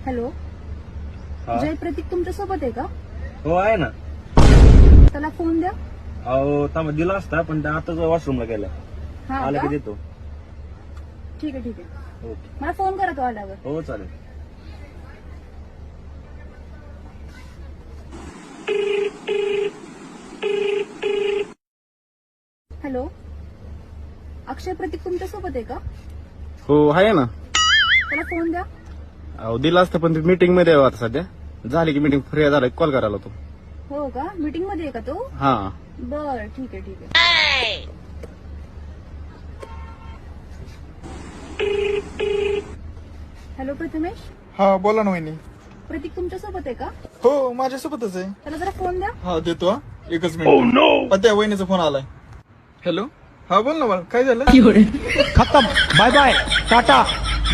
Hello, हा. जय प्रतीक तुमच्या सोबत आहे का? हो आहे ना. त्याला फोन द्या. अहो तमा दिला असता पण त्या आताच वॉशरूमला गेला. हा आला का? की देतो. ठीक आहे ठीक आहे, ओके. मला फोन करा तो आल्यावर. हो चालेल. हॅलो, अक्षय प्रतीक तुमच्या सोबत आहे का? हो आहे ना. त्याला फोन द्या. अहो दिला असतं पण मीटिंग मध्ये आहे आता सध्या. झाली की मीटिंग फ्री झाला कॉल करायला तो. हो का, मीटिंग मध्ये आहे का तो? हा. बर ठीक आहे ठीक आहे. हॅलो प्रथमेश, हा बोला ना वहिनी. प्रतीक तुमच्या सोबत आहे का? हो माझ्यासोबतच आहे. त्याला जरा फोन द्या. हा देतो हा. एकच मिनिट. पण त्या वहिनीचा फोन आलाय. हॅलो, हा बोल ना बाळा, काय झालं? खत्म, बाय बाय, टाटा.